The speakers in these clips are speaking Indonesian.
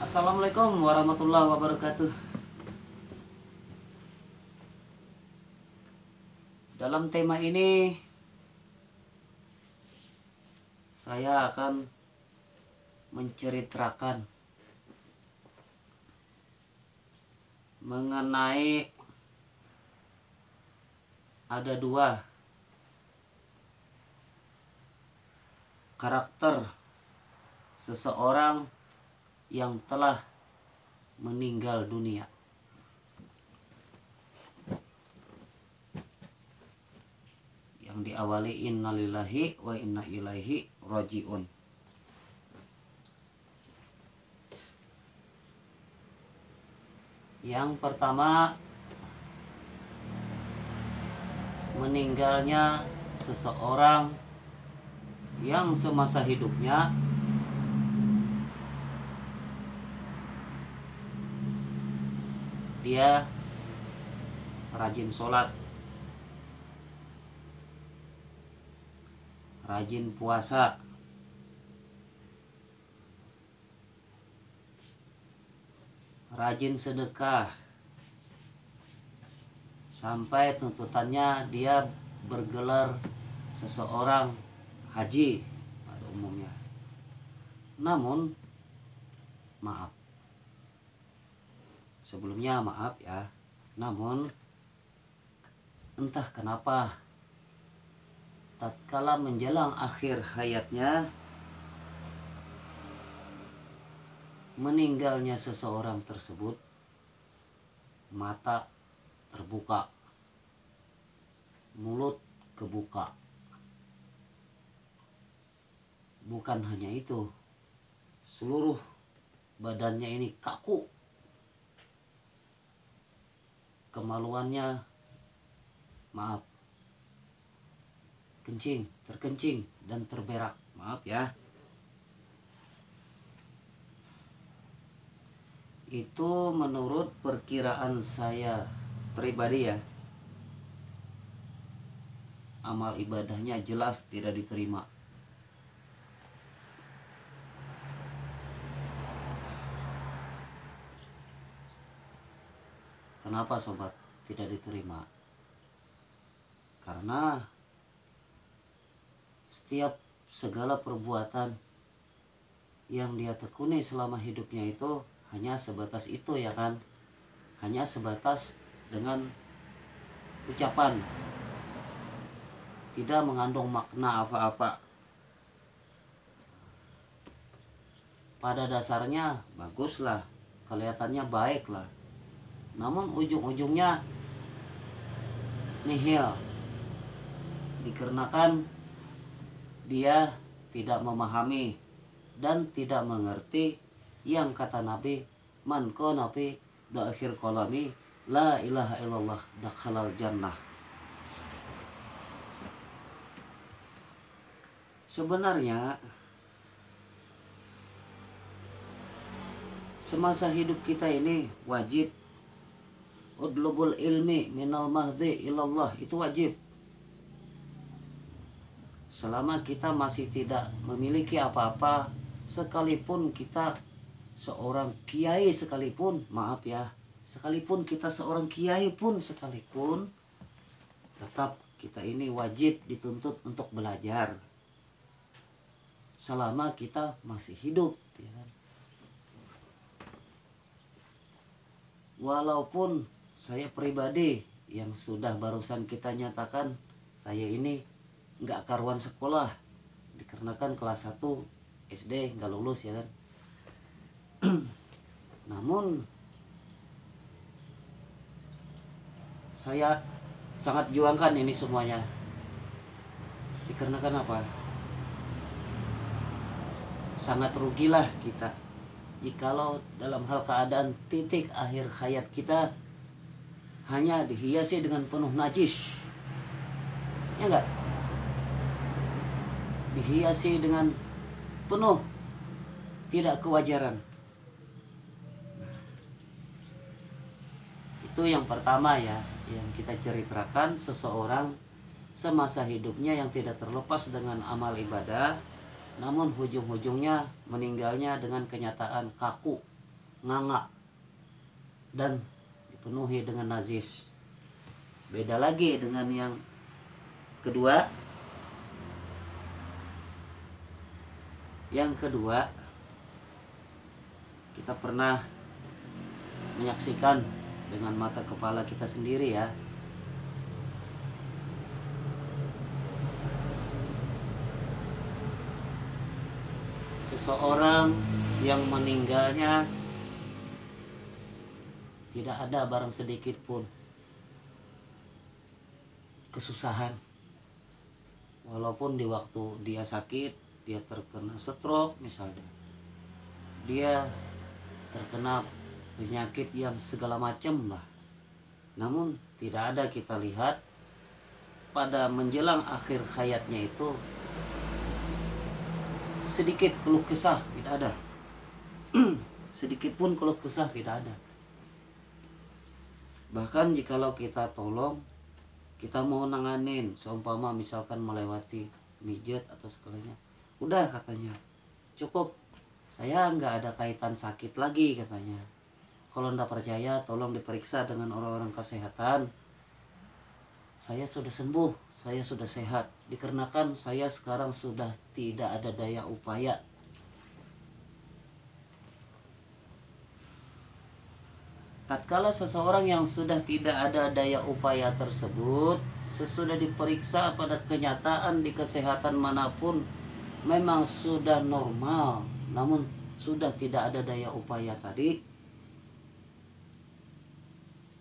Assalamualaikum warahmatullahi wabarakatuh. Dalam tema ini saya akan menceritakan mengenai ada dua karakter seseorang yang telah meninggal dunia. Yang diawali innalillahi wa inna ilaihi rajiun. Yang pertama, meninggalnya seseorang yang semasa hidupnya dia rajin sholat, rajin puasa, rajin sedekah, sampai tuntutannya dia bergelar seseorang haji pada umumnya. Namun sebelumnya maaf ya, namun entah kenapa tatkala menjelang akhir hayatnya, meninggalnya seseorang tersebut, mata terbuka, mulut kebuka. Bukan hanya itu, seluruh badannya ini kaku, kemaluannya terkencing dan terberak. Maaf ya. Itu menurut perkiraan saya pribadi ya. Amal ibadahnya jelas tidak diterima. Kenapa sobat tidak diterima? Karena setiap segala perbuatan yang dia tekuni selama hidupnya itu hanya sebatas itu ya kan, hanya sebatas dengan ucapan, tidak mengandung makna apa-apa. Pada dasarnya baguslah, kelihatannya baiklah, namun ujung-ujungnya nihil, dikarenakan dia tidak memahami dan tidak mengerti yang kata Nabi, man qala fi akhir qalami la ilaha illallah dakhalal jannah. Sebenarnya semasa hidup kita ini wajib udlubul ilmi minal mahdi ilallah, itu wajib. Selama kita masih tidak memiliki apa-apa, sekalipun kita seorang kiai sekalipun, maaf ya, sekalipun kita seorang kiai pun sekalipun, tetap kita ini wajib dituntut untuk belajar selama kita masih hidup ya kan? Walaupun saya pribadi yang sudah barusan kita nyatakan, saya ini nggak karuan sekolah, dikarenakan kelas 1 SD nggak lulus ya kan. Namun saya sangat juangkan ini semuanya, dikarenakan apa? Sangat rugilah kita jikalau dalam hal keadaan titik akhir hayat kita hanya dihiasi dengan penuh najis, ya enggak? Dihiasi dengan penuh tidak kewajaran. Itu yang pertama ya, yang kita ceritakan, seseorang semasa hidupnya yang tidak terlepas dengan amal ibadah, namun ujung-ujungnya meninggalnya dengan kenyataan kaku, nganga dan dipenuhi dengan najis. Beda lagi dengan yang kedua. Yang kedua, kita pernah menyaksikan dengan mata kepala kita sendiri ya. Seseorang yang meninggalnya tidak ada barang sedikit pun kesusahan. Walaupun di waktu dia sakit, dia terkena stroke misalnya, dia terkena penyakit yang segala macam lah, namun tidak ada kita lihat pada menjelang akhir hayatnya itu sedikit keluh kesah, tidak ada. Sedikit pun keluh kesah tidak ada. Bahkan jikalau kita tolong, kita mau nanganin, seumpama misalkan melewati mijet atau segalanya, udah katanya cukup, saya nggak ada kaitan sakit lagi katanya. Kalau ndak percaya tolong diperiksa dengan orang-orang kesehatan. Saya sudah sembuh, saya sudah sehat, dikarenakan saya sekarang sudah tidak ada daya upaya. Tatkala seseorang yang sudah tidak ada daya upaya tersebut, sesudah diperiksa pada kenyataan di kesehatan manapun memang sudah normal, namun sudah tidak ada daya upaya tadi,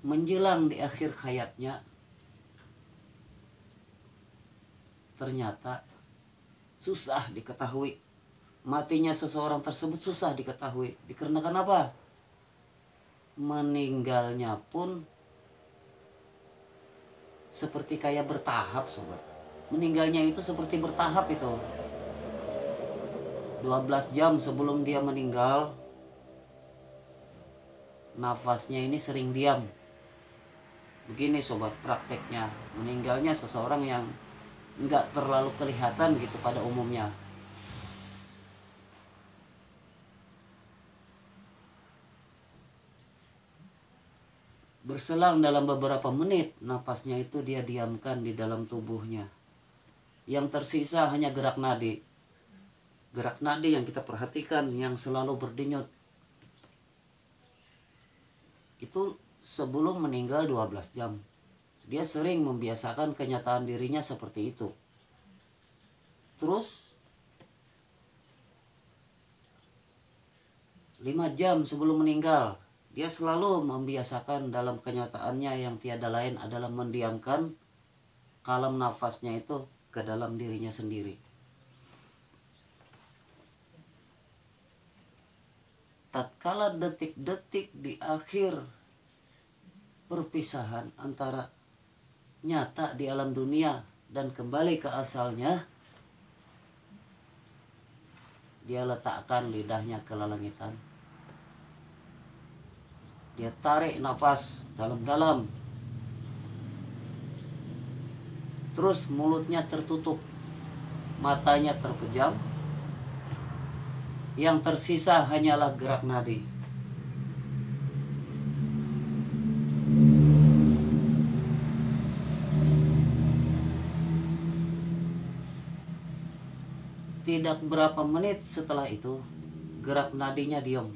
menjelang di akhir hayatnya ternyata susah diketahui. Matinya seseorang tersebut susah diketahui. Dikarenakan apa? Meninggalnya pun seperti kayak bertahap, sobat. Meninggalnya itu seperti bertahap itu. 12 jam sebelum dia meninggal, nafasnya ini sering diam. Begini sobat prakteknya, meninggalnya seseorang yang enggak terlalu kelihatan gitu pada umumnya. Berselang dalam beberapa menit, nafasnya itu dia diamkan di dalam tubuhnya. Yang tersisa hanya gerak nadi. Gerak nadi yang kita perhatikan, yang selalu berdenyut. Itu sebelum meninggal 12 jam. Dia sering membiasakan kenyataan dirinya seperti itu. Terus 5 jam sebelum meninggal, dia selalu membiasakan dalam kenyataannya yang tiada lain adalah mendiamkan kalam nafasnya itu ke dalam dirinya sendiri. Tatkala detik-detik di akhir perpisahan antara nyata di alam dunia dan kembali ke asalnya, dia letakkan lidahnya ke lalangitan. Dia tarik nafas dalam-dalam. Terus mulutnya tertutup, matanya terpejam. Yang tersisa hanyalah gerak nadi. Tidak berapa menit setelah itu, gerak nadinya diam.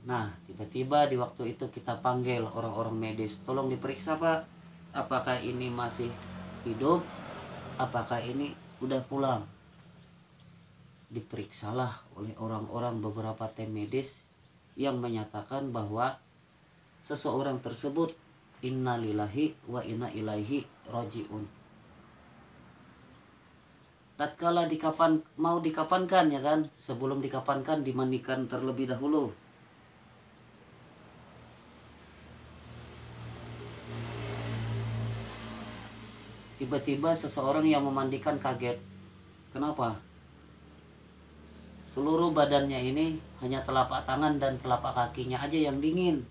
Nah, tiba-tiba di waktu itu kita panggil orang-orang medis. Tolong diperiksa, Pak. Apakah ini masih hidup? Apakah ini udah pulang? Diperiksalah oleh orang-orang beberapa tim medis yang menyatakan bahwa seseorang tersebut innalillahi wa inna ilaihi rajiun. Tatkala mau dikafankan ya kan, sebelum dikafankan dimandikan terlebih dahulu. Tiba-tiba seseorang yang memandikan kaget. Kenapa? Seluruh badannya ini hanya telapak tangan dan telapak kakinya aja yang dingin.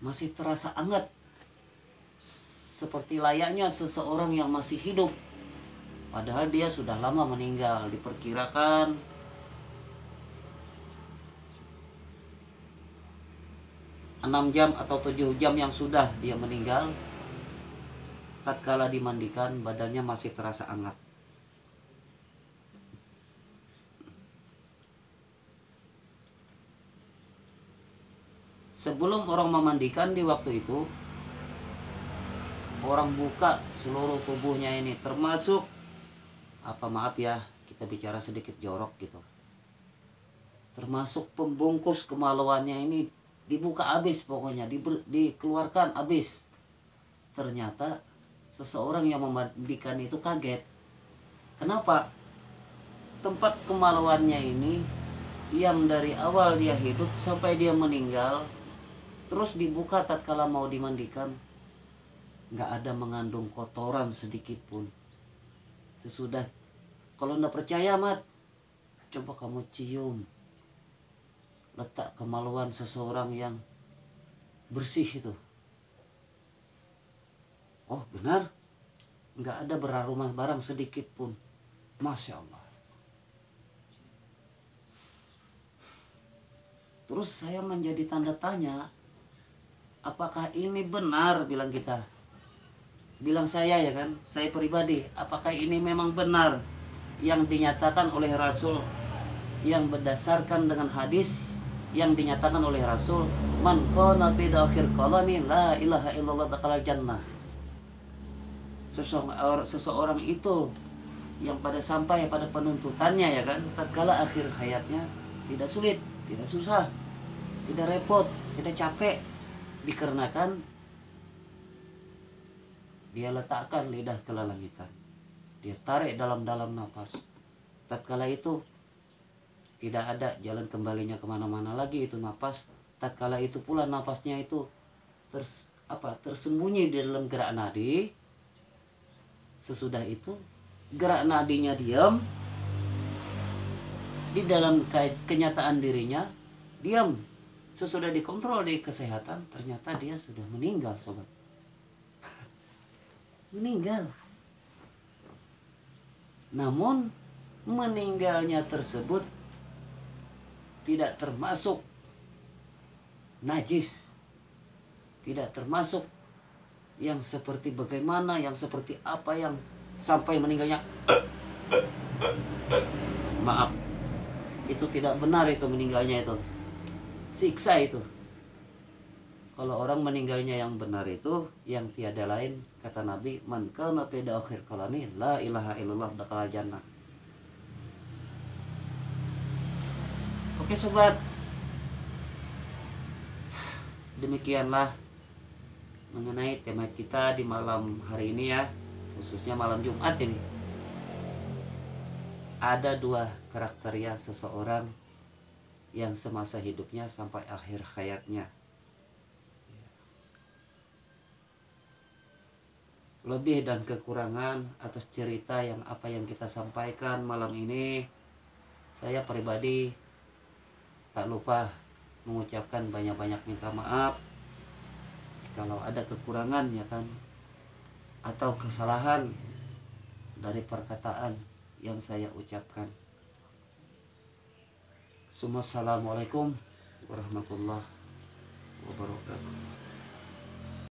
Masih terasa hangat. Seperti layaknya seseorang yang masih hidup. Padahal dia sudah lama meninggal. Diperkirakan 6 jam atau 7 jam yang sudah dia meninggal, tatkala dimandikan badannya masih terasa hangat. Sebelum orang memandikan di waktu itu, orang buka seluruh tubuhnya ini, termasuk maaf ya, kita bicara sedikit jorok gitu, termasuk pembungkus kemaluannya ini dibuka habis, pokoknya dikeluarkan habis. Ternyata seseorang yang memandikan itu kaget. Kenapa? Tempat kemaluannya ini yang dari awal dia hidup sampai dia meninggal terus dibuka tatkala mau dimandikan, nggak ada mengandung kotoran sedikit pun. Sesudah, kalau nggak percaya Mat, coba kamu cium letak kemaluan seseorang yang bersih itu. Oh benar, nggak ada beraroma barang sedikit pun. Masya Allah. Terus saya menjadi tanda tanya, apakah ini benar, bilang kita, bilang saya ya kan, saya pribadi, apakah ini memang benar yang dinyatakan oleh Rasul, yang berdasarkan dengan hadis yang dinyatakan oleh Rasul, man qala fi akhir qalami la ilaha illallah dakhala jannah. Seseorang itu yang pada sampai pada penuntutannya ya kan, tatkala akhir hayatnya tidak sulit, tidak susah, tidak repot, tidak capek, dikarenakan dia letakkan lidah ke langit, dia tarik dalam-dalam nafas. Tatkala itu tidak ada jalan kembalinya kemana-mana lagi itu nafas. Tatkala itu pula nafasnya itu tersembunyi di dalam gerak nadi. Sesudah itu gerak nadinya diam, di dalam kenyataan dirinya diam. Sesudah dikontrol di kesehatan, ternyata dia sudah meninggal, sobat. Meninggal. Namun meninggalnya tersebut tidak termasuk najis, tidak termasuk yang seperti bagaimana, yang seperti apa, yang sampai meninggalnya maaf, itu tidak benar, itu meninggalnya itu siksa itu. Kalau orang meninggalnya yang benar itu yang tiada lain, kata Nabi, man kana fi akhir kalami la ilaha illallah dakhala jannah. Oke sobat, demikianlah mengenai tema kita di malam hari ini ya, khususnya malam Jumat ini. Ada 2 kriteria seseorang yang semasa hidupnya sampai akhir hayatnya. Lebih dan kekurangan atas cerita yang yang kita sampaikan malam ini, saya pribadi tak lupa mengucapkan banyak-banyak minta maaf kalau ada kekurangan ya kan, atau kesalahan dari perkataan yang saya ucapkan. Assalamualaikum warahmatullahi wabarakatuh.